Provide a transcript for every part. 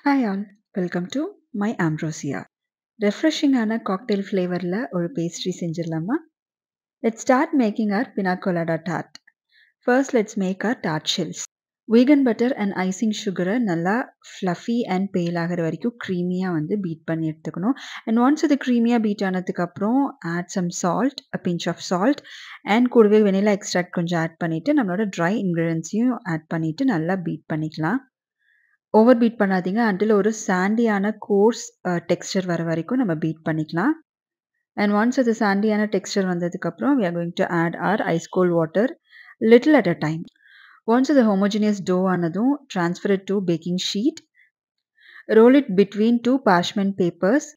Hi all, welcome to my Ambrosia. Refreshing ஆன cocktail flavorல ஒரு pastry செஞ்சிடலாமா? Let's start making our pina colada tart. First, let's make our tart shells. Vegan butter and icing sugar நல்லா fluffy and pale ஆகிற வரைக்கும் creamy-ஆ beat பண்ணி எடுத்துக்கணும். And once இது creamy-ஆ beat ஆனதுக்கு அப்புறம் add some salt, a pinch of salt and கூடவே vanilla extract கொஞ்சம் add பண்ணிட்டு நம்மளோட dry ingredients-யும் add பண்ணிட்டு நல்லா beat பண்ணிக்கலாம். ஓவர் பீட் பண்ணாதீங்க. அன்டில் ஒரு சாண்டியான கோர்ஸ் டெக்ஸ்சர் வர வரைக்கும் நம்ம பீட் பண்ணிக்கலாம். அண்ட் ஒன்ஸ் அது சாண்டியான டெக்ஸ்சர் வந்ததுக்கப்புறம் we are going to add our ice cold water little at a time. Once the homogeneous dough ஆனதும் transfer it to baking sheet. Roll it between two parchment papers.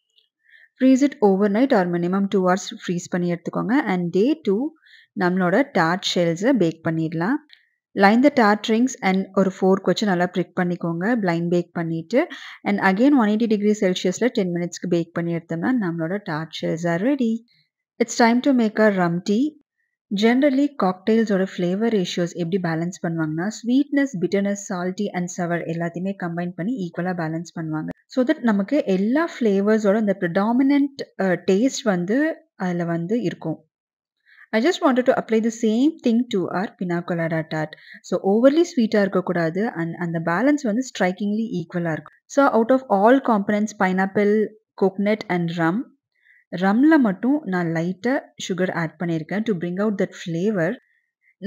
Freeze it overnight or minimum 2 hours freeze பண்ணி எடுத்துக்கோங்க. And day 2 நம்மளோட tart shells bake பண்ணிடலாம். Line the tart rings and ஒரு fork வச்சு நல்லா prick பண்ணிக்கோங்க. Blind bake பண்ணிவிட்டு and again 180 degree செல்சியஸில் 10 மினிட்ஸ்க்கு பேக் பண்ணி எடுத்தோம்னா நம்மளோட tart shells are ready. It's time to make a rum tea. Generally காக்டெயில்ஸோட ஃப்ளேவர் ரேஷியோஸ் எப்படி பேலன்ஸ் பண்ணுவாங்கன்னா sweetness, bitterness, salty and sour எல்லாத்தையுமே கம்பைன் பண்ணி ஈக்குவலாக பேலன்ஸ் பண்ணுவாங்க. ஸோ தட் நமக்கு எல்லா ஃப்ளேவர்ஸோட இந்த ப்ரிடாமினன்ட் டேஸ்ட் அதில் இருக்கும். I just wanted to apply the same thing to our pina colada tart. So overly sweet இருக்கக்கூடாது and the balance strikingly equal இருக்கும். So out of all components pineapple, coconut and rumல மட்டும் நான் லைட்டா sugar add பண்ணியிருக்கேன் to bring out that flavor.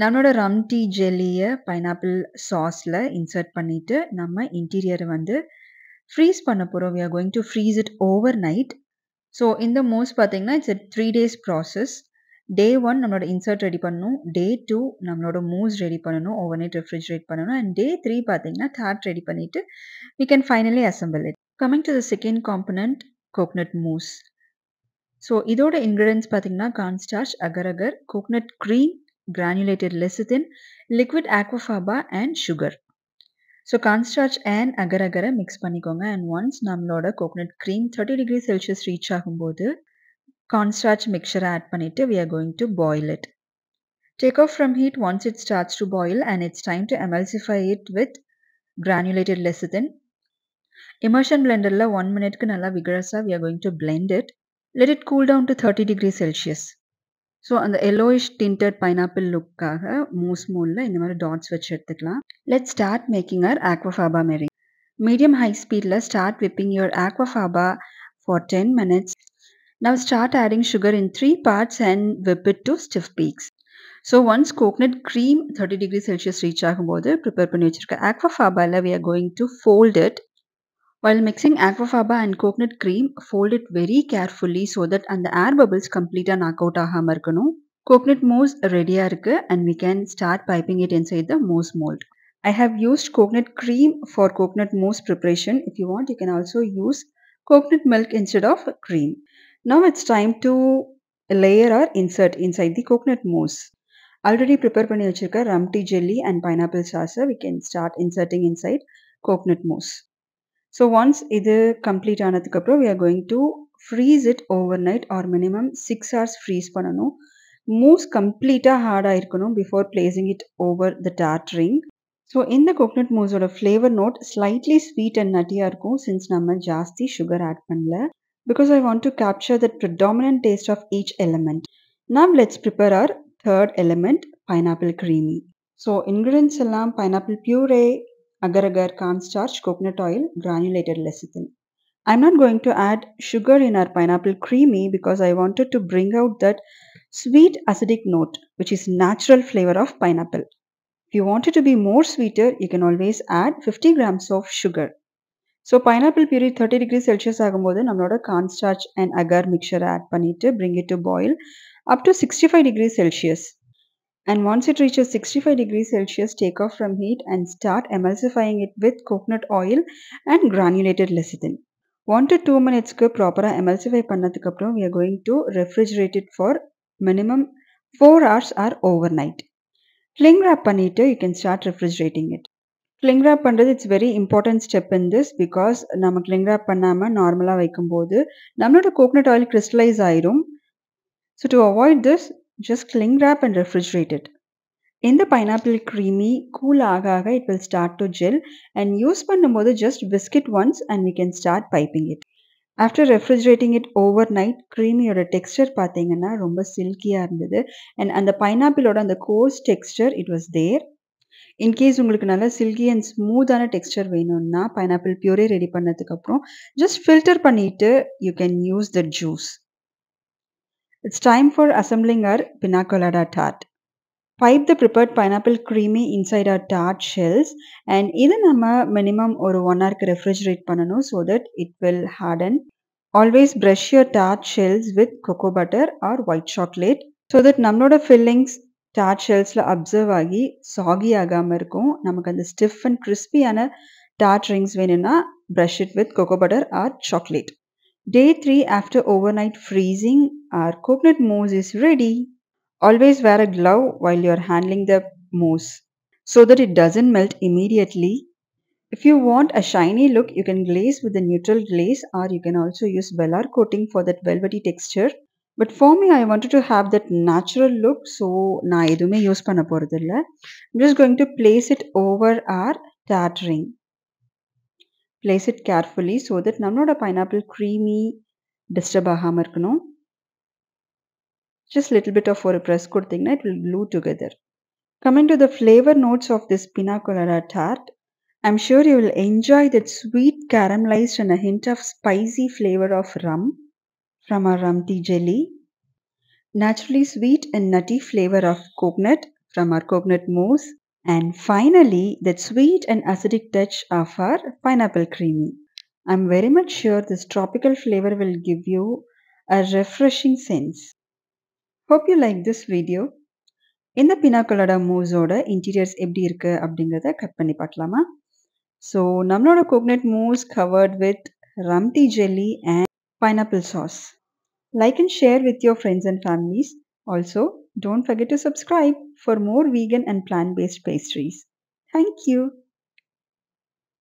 நம்மளோட ரம் tea ஜெல்லியை pineapple சாஸில் insert பண்ணிவிட்டு நம்ம இன்டீரியரை freeze பண்ண போகிறோம். We are going to freeze it overnight. So இந்த மோஸ் பார்த்தீங்கன்னா it's a 3 days process. Day 1 நம்மளோட இன்சர்ட் ரெடி பண்ணணும். Day 2 நம்மளோட மூஸ் ரெடி பண்ணணும், ஓவர்நைட் ரெஃப்ரிஜரேட் பண்ணணும். அண்ட் Day 3 பார்த்தீங்கன்னா டார்ட் ரெடி பண்ணிவிட்டு we can finally assemble it. Coming to the second component, coconut mousse. So இதோட இன்க்ரீடியன்ஸ் பார்த்தீங்கன்னா cornstarch, agar-agar, coconut cream, granulated lecithin, liquid aquafaba and sugar. So cornstarch and agar-agar mix பண்ணிக்கோங்க. And once நம்மளோட coconut cream 30 degree Celsius reach ஆகும்போது cornstarch mixture add பண்ணிட்டு we are going to boil it. Take off from heat once it starts to boil and it's time to emulsify it with granulated lecithin. Immersion blenderல 1 minuteக்கு நல்லா vigorously we are going to blend it. Let it cool down to 30 degree Celsius. So அந்த yellowish tinted pineapple லுக்காக mousse மோல்டில் இந்த மாதிரி dots வச்சு எடுத்துக்கலாம். Let's start making our aquafaba meringue. Medium high speedல start whipping your aquafaba for 10 minutes. Now start adding sugar in 3 parts and whip it to stiff peaks. So once coconut cream 30 degree Celsius reach ஆகும்போது prepare பண்ணி வச்சிருக்க aquafaba we are going to fold it. While mixing aquafaba and coconut cream, fold it very carefully so that அந்த air bubbles complete knock out ஆகாம இருக்கணும். Coconut mousse ready இருக்கு and we can start piping it inside the mousse mold. I have used coconut cream for coconut mousse preparation. If you want, you can also use coconut milk instead of cream. Now it's time to layer or insert inside the coconut mousse. Already prepare பண்ணி வச்சிருக்க rum tea jelly and pineapple sauce we can start inserting inside coconut mousse. So once இது complete ஆனதுக்கு அப்புறம் we are going to freeze it overnight or minimum 6 hours freeze பண்ணணும். Mousse complete hard ஆயிருக்கணும் before placing it over the tart ring. So இந்த coconut mousse ஓட flavor note slightly sweet and nutty இருக்கும் since நம்ம ஜாஸ்தி sugar add பண்ணல. Because I want to capture the predominant taste of each element. Now let's prepare our third element, pineapple creamy. So ingredients எல்லாம் pineapple puree, agar-agar, cornstarch, coconut oil, granulated lecithin. I'm not going to add sugar in our pineapple creamy because I wanted to bring out that sweet acidic note which is natural flavor of pineapple. If you want it to be more sweeter, you can always add 50 grams of sugar. So pineapple puree 30 degree Celsius ஆகும்போது நம்மளோட cornstarch and agar mixture add பண்ணிட்டு bring it to boil up to 65 degree Celsius. And once it reaches 65 degree Celsius, take off from heat and start emulsifying it with coconut oil and granulated lecithin. 1 to 2 minutesக்கு ப்ராப்பரா emulsify பண்ணதுக்கு அப்புறம் we are going to refrigerate it for minimum 4 hours or overnight. Cling wrap பண்ணிட்டு you can start refrigerating it. Cling wrap பண்றது it's very important step in this because நம்ம cling wrap பண்ணாம நார்மலா வைக்கும்போது நம்மளோட coconut oil crystallize ஆயிரும். So to avoid this, just cling wrap and refrigerate it. இந்த pineapple creamy cool ஆக ஆக it will start to gel and use பண்ணும்போது just whisk it once and we can start piping it. After refrigerating it overnight, creamyயோட texture பார்த்தீங்கன்னா ரொம்ப சில்கியா இருந்தது and அந்த pineappleோட அந்த coarse texture it was there. In case உங்களுக்கு நல்ல சில்கி அண்ட் ஸ்மூத்தான டெக்ஸ்சர் வேணும்னா pineapple puree ready பண்ணதுக்கு அப்புறம் just filter பண்ணிட்டு you can use the juice. It's time for assembling our pina colada tart. Pipe the prepared pineapple creamy inside our tart shells and இதை நம்ம minimum ஒரு 1 hour refrigerate பண்ணணும் so that it will harden. Always brush your tart shells with cocoa butter or white chocolate so that நம்மளோட fillings tart shellsல observe ஆகி soggy ஆகாம இருக்கும். நமக்கு அந்த stiff and crispy ஆன tart rings வேணும்னா brush it with cocoa butter or chocolate. Day 3 after overnight freezing, our coconut mousse is ready. Always wear a glove while you're handling the mousse so that it doesn't melt immediately. If you want a shiny look, you can glaze with a neutral glaze or you can also use velour coating for that velvety texture. But for me, I wanted to have that natural look, so நான் எதுவுமே use பண்ண போறதில்ல. I'm just going to place it over our tart ring. Place it carefully so that நம்மளோட pineapple creamy disturb ஆகாம இருக்கணும். Just little bit of ஒரு press கொடுத்தீங்கன்னா it will glue together. Coming to the flavor notes of this pina colada tart, I'm sure you will enjoy that sweet caramelized and a hint of spicy flavor of rum from our rum tea jelly, naturally sweet and nutty flavor of coconut from our coconut mousse, and finally that sweet and acidic touch of our pineapple creamy. I'm very much sure this tropical flavor will give you a refreshing sense. Hope you like this video. இந்த பினா கொலாடா மூஸோட interiors எப்படி இருக்கு அப்படிங்கிறத cut பண்ணி பார்க்கலாமா? So நம்மளோட coconut mousse covered with rum tea jelly and pineapple sauce. Like and share with your friends and families. Also, don't forget to subscribe for more vegan and plant-based pastries. Thank you.